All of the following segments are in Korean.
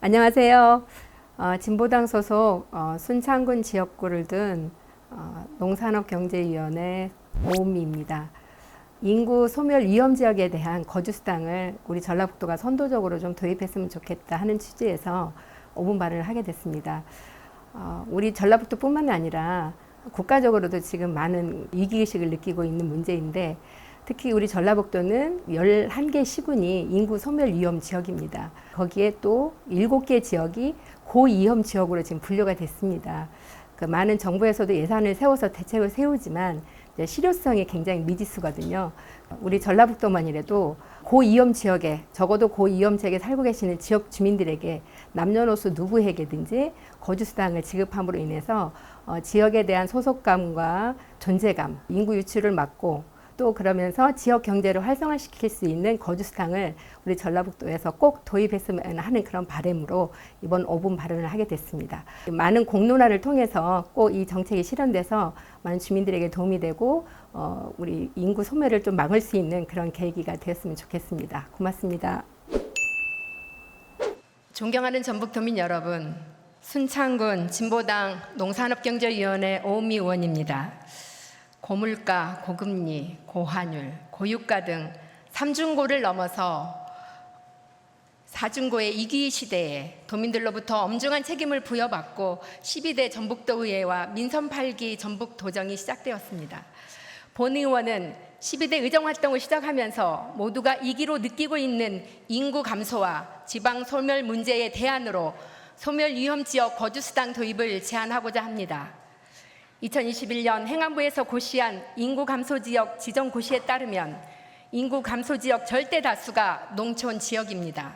안녕하세요. 진보당 소속 순창군 지역구를 둔 농산업경제위원회 오은미입니다. 인구 소멸 위험 지역에 대한 거주수당을 우리 전라북도가 선도적으로 좀 도입했으면 좋겠다 하는 취지에서 5분 발언을 하게 됐습니다. 우리 전라북도뿐만 아니라 국가적으로도 지금 많은 위기의식을 느끼고 있는 문제인데, 특히 우리 전라북도는 11개 시군이 인구 소멸 위험 지역입니다. 거기에 또 7개 지역이 고위험 지역으로 지금 분류가 됐습니다. 많은 정부에서도 예산을 세워서 대책을 세우지만 실효성이 굉장히 미지수거든요. 우리 전라북도만이라도 고위험 지역에, 적어도 고위험 지역에 살고 계시는 지역 주민들에게 남녀노소 누구에게든지 거주수당을 지급함으로 인해서 지역에 대한 소속감과 존재감, 인구 유출을 막고 또 그러면서 지역 경제를 활성화시킬 수 있는 거주수당을 우리 전라북도에서 꼭 도입했으면 하는 그런 바람으로 이번 5분 발언을 하게 됐습니다. 많은 공론화를 통해서 꼭 이 정책이 실현돼서 많은 주민들에게 도움이 되고 우리 인구 소멸을 좀 막을 수 있는 그런 계기가 되었으면 좋겠습니다. 고맙습니다. 존경하는 전북도민 여러분, 순창군 진보당 농산업경제위원회 오은미 의원입니다. 고물가, 고금리, 고환율, 고유가 등 3중고를 넘어서 4중고의 이기 시대에 도민들로부터 엄중한 책임을 부여받고 12대 전북도의회와 민선 8기 전북도정이 시작되었습니다. 본 의원은 12대 의정활동을 시작하면서 모두가 이기로 느끼고 있는 인구 감소와 지방 소멸 문제의 대안으로 소멸 위험 지역 거주수당 도입을 제안하고자 합니다. 2021년 행안부에서 고시한 인구 감소 지역 지정 고시에 따르면 인구 감소 지역 절대 다수가 농촌 지역입니다.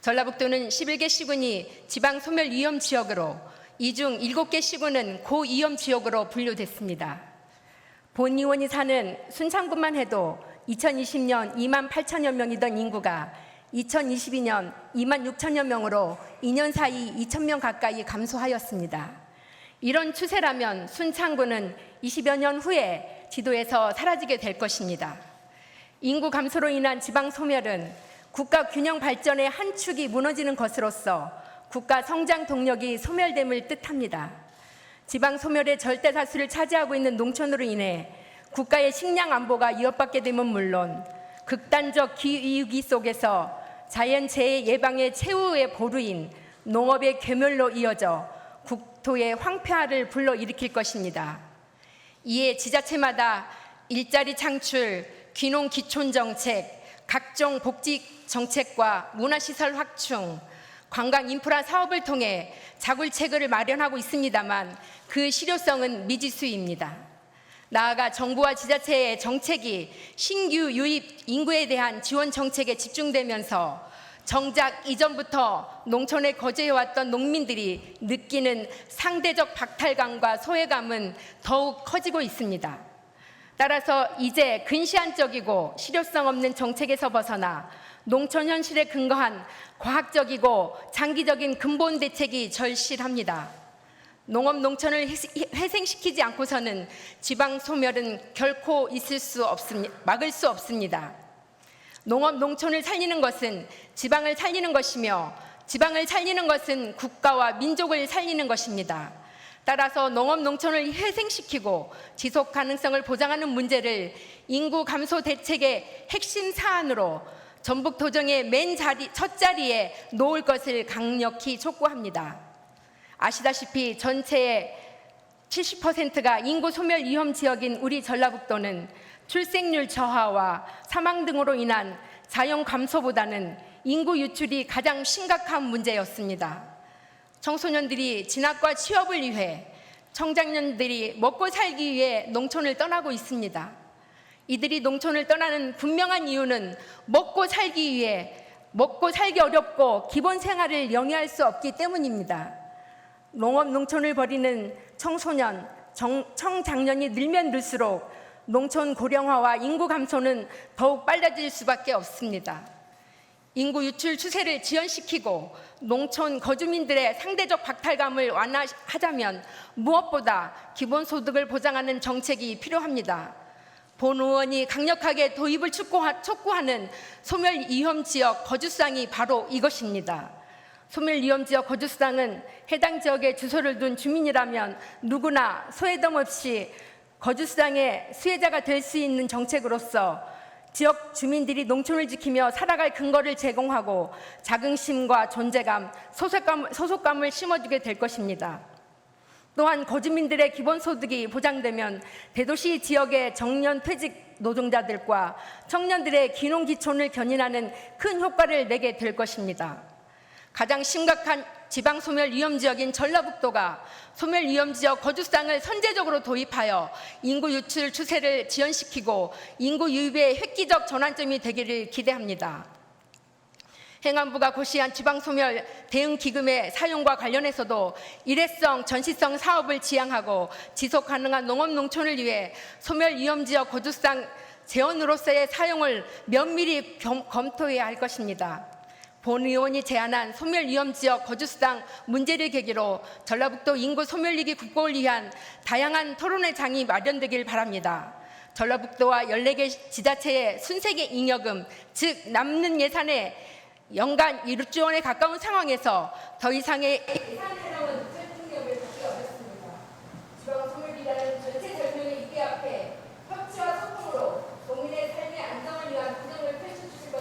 전라북도는 11개 시군이 지방 소멸 위험 지역으로 이 중 7개 시군은 고위험 지역으로 분류됐습니다. 본 의원이 사는 순창군만 해도 2020년 2만 8천여 명이던 인구가 2022년 2만 6천여 명으로 2년 사이 2천 명 가까이 감소하였습니다. 이런 추세라면 순창군은 20여 년 후에 지도에서 사라지게 될 것입니다. 인구 감소로 인한 지방 소멸은 국가 균형 발전의 한 축이 무너지는 것으로서 국가 성장 동력이 소멸됨을 뜻합니다. 지방 소멸의 절대 다수를 차지하고 있는 농촌으로 인해 국가의 식량 안보가 위협받게 되면 물론 극단적 기후위기 속에서 자연재해 예방의 최후의 보루인 농업의 괴멸로 이어져 국토의 황폐화를 불러일으킬 것입니다. 이에 지자체마다 일자리 창출, 귀농 기촌 정책, 각종 복지 정책과 문화시설 확충, 관광 인프라 사업을 통해 자굴책을 마련하고 있습니다만 그 실효성은 미지수입니다. 나아가 정부와 지자체의 정책이 신규 유입 인구에 대한 지원 정책에 집중되면서 정작 이전부터 농촌에 거주해왔던 농민들이 느끼는 상대적 박탈감과 소외감은 더욱 커지고 있습니다. 따라서 이제 근시안적이고 실효성 없는 정책에서 벗어나 농촌 현실에 근거한 과학적이고 장기적인 근본 대책이 절실합니다. 농업 농촌을 회생시키지 않고서는 지방 소멸은 결코 막을 수 없습니다. 농업 농촌을 살리는 것은 지방을 살리는 것이며 지방을 살리는 것은 국가와 민족을 살리는 것입니다. 따라서 농업 농촌을 회생시키고 지속 가능성을 보장하는 문제를 인구 감소 대책의 핵심 사안으로 전북 도정의 첫 자리에 놓을 것을 강력히 촉구합니다. 아시다시피 전체의 70%가 인구 소멸 위험 지역인 우리 전라북도는 출생률 저하와 사망 등으로 인한 자연 감소보다는 인구 유출이 가장 심각한 문제였습니다. 청소년들이 진학과 취업을 위해, 청장년들이 먹고 살기 위해 농촌을 떠나고 있습니다. 이들이 농촌을 떠나는 분명한 이유는 먹고 살기 어렵고 기본 생활을 영위할 수 없기 때문입니다. 농업 농촌을 벌이는 청소년, 청장년이 늘면 늘수록 농촌 고령화와 인구 감소는 더욱 빨라질 수밖에 없습니다. 인구 유출 추세를 지연시키고 농촌 거주민들의 상대적 박탈감을 완화하자면 무엇보다 기본소득을 보장하는 정책이 필요합니다. 본 의원이 강력하게 도입을 촉구하는 소멸 위험 지역 거주수당이 바로 이것입니다. 소멸위험지역 거주수당은 해당 지역에 주소를 둔 주민이라면 누구나 소외동 없이 거주수당의 수혜자가 될 수 있는 정책으로서 지역 주민들이 농촌을 지키며 살아갈 근거를 제공하고 자긍심과 존재감, 소속감을 심어주게 될 것입니다. 또한 거주민들의 기본소득이 보장되면 대도시 지역의 정년 퇴직 노동자들과 청년들의 귀농귀촌을 견인하는 큰 효과를 내게 될 것입니다. 가장 심각한 지방소멸위험지역인 전라북도가 소멸위험지역 거주수당을 선제적으로 도입하여 인구 유출 추세를 지연시키고 인구 유입의 획기적 전환점이 되기를 기대합니다. 행안부가 고시한 지방소멸 대응기금의 사용과 관련해서도 일회성, 전시성 사업을 지향하고 지속가능한 농업농촌을 위해 소멸위험지역 거주수당 재원으로서의 사용을 면밀히 검토해야 할 것입니다. 본 의원이 제안한 소멸위험지역 거주수당 문제를 계기로 전라북도 인구 소멸위기 극복을 위한 다양한 토론회 장이 마련되길 바랍니다. 전라북도와 14개 지자체의 순세계 잉여금, 즉 남는 예산의 연간 1조 원에 가까운 상황에서 더 이상의 예산 타령은 설득력을 갖기 어렵습니다. 지방소멸비라는 전체 절명의 위기 앞에 협치와 소통으로 국민의 삶의 안정을 위한 구정을 펼쳐주실